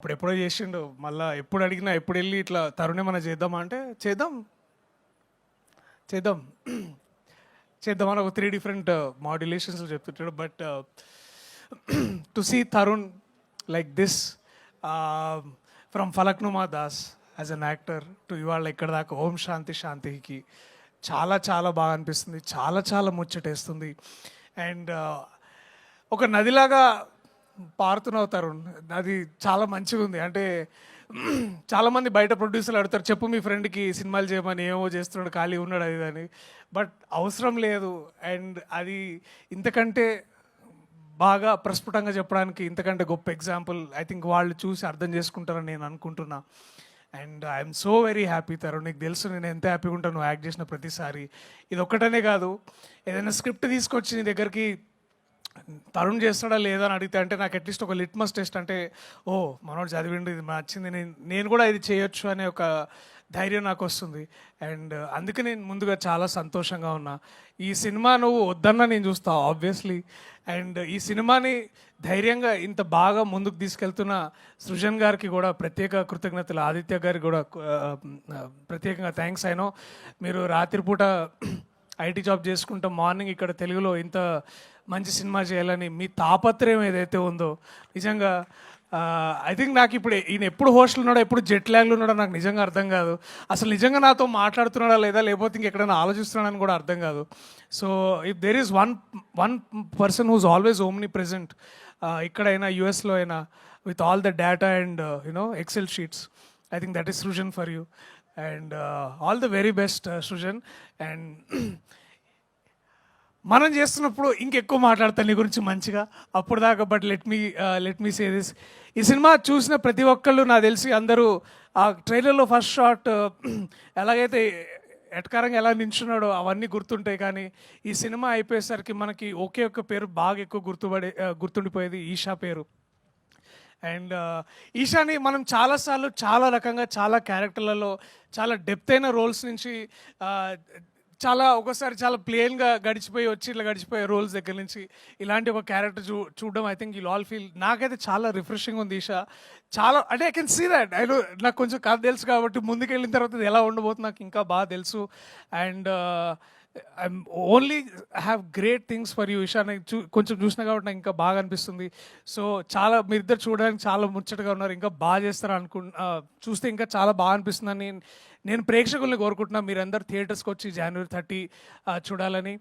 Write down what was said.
ఎప్పుడో చేసిండు. మళ్ళా ఎప్పుడు అడిగినా ఎప్పుడు వెళ్ళి ఇట్లా తరుణ్ ఏమన్నా చేద్దామా అంటే చేద్దాం చేద్దాం చేద్దాం అని ఒక 3 డిఫరెంట్ మాడ్యులేషన్స్లో చెప్తుంటాడు. But to see Tarun like this from Falaknuma Das as an actor to ఇవాళ ఇక్కడ దాకా ఓం శాంతి శాంతికి చాలా చాలా బాగా అనిపిస్తుంది. చాలా చాలా ముచ్చటేస్తుంది. అండ్ ఒక నదిలాగా పారుతున్నావు తరుణ్. అది చాలా మంచిగా ఉంది. అంటే చాలామంది బయట ప్రొడ్యూసర్లు అడుగుతారు, చెప్పు మీ ఫ్రెండ్కి సినిమాలు చేయమని, ఏమో చేస్తున్నాడు, ఖాళీ ఉన్నాడు అది అని. బట్ అవసరం లేదు. అండ్ అది ఇంతకంటే బాగా ప్రస్ఫుటంగా చెప్పడానికి ఇంతకంటే గొప్ప ఎగ్జాంపుల్ ఐ థింక్ వాళ్ళు చూసి అర్థం చేసుకుంటారని నేను అనుకుంటున్నా. And I'm so very happy Tarun. నీకు తెలుసు నేను ఎంత హ్యాపీగా ఉంటాను నువ్వు యాక్ట్ చేసిన ప్రతిసారి. ఇది ఒక్కటనే కాదు, ఏదైనా స్క్రిప్ట్ తీసుకొచ్చి నీ దగ్గరికి తరుణ్ చేస్తాడా లేదా అని అడిగితే అంటే నాకు అట్లీస్ట్ ఒక లిట్మస్ టెస్ట్ అంటే ఓ మనోడు చదివిండు, ఇది నచ్చింది, నేను కూడా ఇది చేయొచ్చు అనే ఒక ధైర్యం నాకు వస్తుంది. అండ్ అందుకే నేను ముందుగా చాలా సంతోషంగా ఉన్నా. ఈ సినిమా నువ్వు వద్దన్నా నేను చూస్తా ఆబ్వియస్లీ. అండ్ ఈ సినిమాని ధైర్యంగా ఇంత బాగా ముందుకు తీసుకెళ్తున్న సృజన్ గారికి కూడా ప్రత్యేక కృతజ్ఞతలు, ఆదిత్య గారికి కూడా ప్రత్యేకంగా థ్యాంక్స్. అయినో మీరు రాత్రిపూట ఐటీ జాబ్ చేసుకుంటాం, మార్నింగ్ ఇక్కడ తెలుగులో ఇంత మంచి సినిమా చేయాలని మీ తాపత్రయం ఏదైతే ఉందో నిజంగా ఐ థింక్ నాకు ఇప్పుడు ఈయన ఎప్పుడు హోస్టల్ ఉన్నాడో ఎప్పుడు జెట్ ల్యాగ్లో ఉన్నాడో నాకు నిజంగా అర్థం కాదు. అసలు నిజంగా నాతో మాట్లాడుతున్నాడా లేదా లేకపోతే ఇంకెక్కడైనా ఆలోచిస్తున్నాడని కూడా అర్థం కాదు. So if there is one person who's always omnipresent ఇక్కడైనా యూఎస్లో అయినా with all the data and you know Excel sheets, I think that is Srujan for you. And all the very best Srujan. And మనం చేస్తున్నప్పుడు ఇంకెక్కువ మాట్లాడతాను నీ గురించి మంచిగా అప్పుడు దాకా. But let me say this, ఈ సినిమా చూసిన ప్రతి ఒక్కళ్ళు నాకు తెలిసి అందరూ ఆ ట్రైలర్లో ఫస్ట్ షాట్ ఎలాగైతే ఎటకారంగా ఎలా నించున్నాడో అవన్నీ గుర్తుంటాయి. కానీ ఈ సినిమా అయిపోయేసరికి మనకి ఒకే ఒక్క పేరు బాగా ఎక్కువ గుర్తుండిపోయేది, ఈషా పేరు. అండ్ ఈషాని మనం చాలాసార్లు చాలా రకంగా చాలా క్యారెక్టర్లలో చాలా డెప్త్ అయిన రోల్స్ నుంచి చాలా ఒకసారి చాలా ప్లెయిన్గా గడిచిపోయే రోల్స్ దగ్గర నుంచి ఇలాంటి ఒక క్యారెక్టర్ చూడడం I think you all feel, నాకైతే చాలా రిఫ్రెషింగ్ ఉంది ఈషా. చాలా అంటే ఐ కెన్ సీ దట్. నాకు కొంచెం కథ తెలుసు కాబట్టి ముందుకు వెళ్ళిన తర్వాత ఇది ఎలా ఉండబోతుంది నాకు ఇంకా బాగా తెలుసు. And I'm only have great things for you Esha. నాకు కొంచెం చూసినా కాబట్టి నాకు ఇంకా బాగా అనిపిస్తుంది. సో చాలా మీరిద్దరు చూడడానికి చాలా ముచ్చటగా ఉన్నారు, ఇంకా బాగా చేస్తారు చూస్తే ఇంకా చాలా బాగా అనిపిస్తుందని నేను ప్రేక్షకుల్ని కోరుకుంటున్నా. మీరందరూ థియేటర్స్కి వచ్చి January 30 చూడాలని.